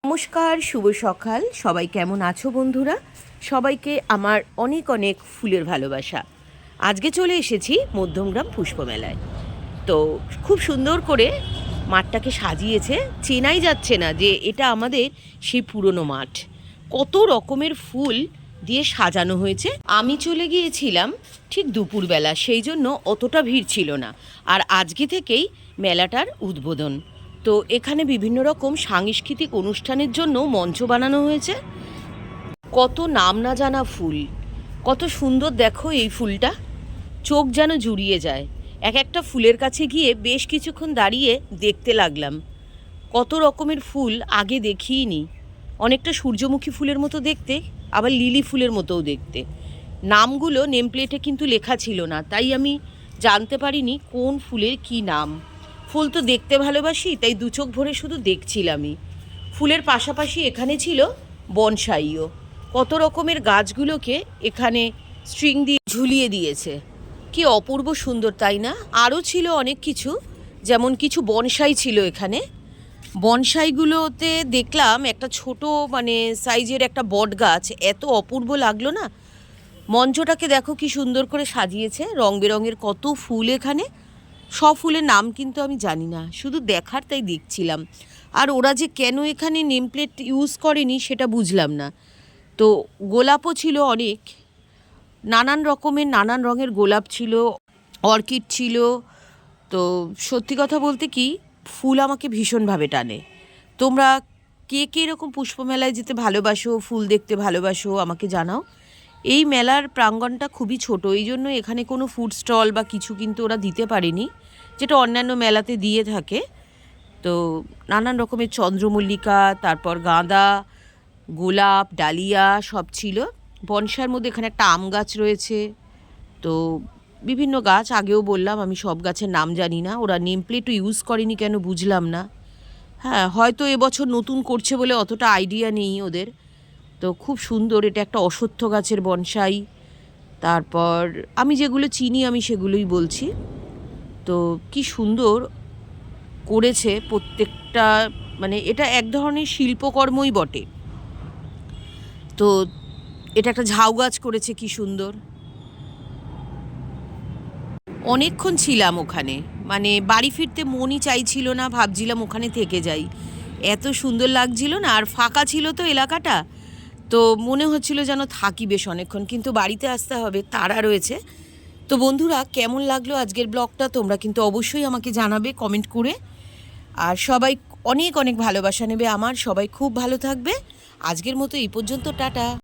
নমস্কার, শুভ সকাল। সবাই কেমন আছো বন্ধুরা? সবাইকে আমার অনেক অনেক ফুলের ভালোবাসা। আজকে চলে এসেছি মধ্যমগ্রাম পুষ্পমেলায়। তো খুব সুন্দর করে মাঠটাকে সাজিয়েছে, চেনাই যাচ্ছে না যে এটা আমাদের সেই পুরনো মাঠ। কত রকমের ফুল দিয়ে সাজানো হয়েছে। আমি চলে গিয়েছিলাম ঠিক দুপুরবেলা, সেই জন্য অতটা ভিড় ছিল না। আর আজকে থেকেই মেলাটার উদ্বোধন। তো এখানে বিভিন্ন রকম সাংস্কৃতিক অনুষ্ঠানের জন্য মঞ্চ বানানো হয়েছে। কত নাম না জানা ফুল, কত সুন্দর দেখো এই ফুলটা, চোখ যেন জুড়িয়ে যায়। এক একটা ফুলের কাছে গিয়ে বেশ কিছুক্ষণ দাঁড়িয়ে দেখতে লাগলাম। কত রকমের ফুল আগে দেখিইনি। অনেকটা সূর্যমুখী ফুলের মতো দেখতে, আবার লিলি ফুলের মতোও দেখতে। নামগুলো নেম প্লেটে কিন্তু লেখা ছিল না, তাই আমি জানতে পারিনি কোন ফুলের কি নাম। ফুল তো দেখতে ভালোবাসি, তাই দু চোখ ভরে শুধু দেখছিলামই। ফুলের পাশাপাশি এখানে ছিল বনসাইও। কত রকমের গাছগুলোকে এখানে স্ট্রিং দিয়ে ঝুলিয়ে দিয়েছে। কি অপূর্ব সুন্দর, তাই না? আরও ছিল অনেক কিছু, যেমন কিছু বনসাই ছিল এখানে। বনসাইগুলোতে দেখলাম একটা ছোট সাইজের একটা বট গাছ, এত অপূর্ব লাগলো না। মঞ্চটাকে দেখো কি সুন্দর করে সাজিয়েছে, রং বেরঙের কত ফুল এখানে। সব ফুলের নাম কিন্তু আমি জানি না, শুধু দেখার তাই দেখছিলাম। আর ওরা যে কেন এখানে নেম প্লেট ইউজ করেনি সেটা বুঝলাম না। তো গোলাপও ছিল অনেক, নানান রকমের নানান রঙের গোলাপ ছিল, অর্কিড ছিল। তো সত্যি কথা বলতে কি, ফুল আমাকে ভীষণভাবে টানে। তোমরা কে কে এরকম পুষ্পমেলায় যেতে ভালোবাসো, ফুল দেখতে ভালোবাসো, আমাকে জানাও। এই মেলার প্রাঙ্গণটা খুবই ছোট, এই জন্য এখানে কোনো ফুড স্টল বা কিছু কিন্তু ওরা দিতে পারেনি, যেটা অন্যান্য মেলাতে দিয়ে থাকে। তো নানান রকমের চন্দ্রমল্লিকা, তারপর গাঁদা, গোলাপ, ডালিয়া সব ছিল। বনসাইয়ের মধ্যে এখানে একটা আম গাছ রয়েছে। তো বিভিন্ন গাছ, আগেও বললাম আমি সব গাছের নাম জানি না। ওরা নেম প্লেটও ইউজ করেনি কেন বুঝলাম না। হ্যাঁ, হয়তো এবছর নতুন করছে বলে অতটা আইডিয়া নেই ওদের। তো খুব সুন্দর, এটা একটা অশ্বত্থ গাছের বনসাই। তারপর আমি যেগুলো চিনি আমি সেগুলোই বলছি। তো কি সুন্দর করেছে প্রত্যেকটা, এটা এক ধরনের শিল্পকর্মই বটে। তো এটা একটা ঝাউ গাছ করেছে, কি সুন্দর। অনেকক্ষণ ছিলাম ওখানে, বাড়ি ফিরতে মনই চাইছিল না, ভাবছিলাম ওখানে থেকে যাই। এত সুন্দর লাগছিল না, আর ফাঁকা ছিল তো এলাকাটা। তো মনে হচ্ছিল যেন থাকি বেশ অনেকক্ষণ, কিন্তু বাড়িতে আসতে হবে, তাড়া রয়েছে। তো বন্ধুরা, কেমন লাগলো আজকের ব্লগটা তোমরা কিন্তু অবশ্যই আমাকে জানাবে কমেন্ট করে। আর সবাই অনেক অনেক ভালোবাসা নেবে আমার, সবাই খুব ভালো থাকবে। আজকের মতো এই পর্যন্ত, টাটা।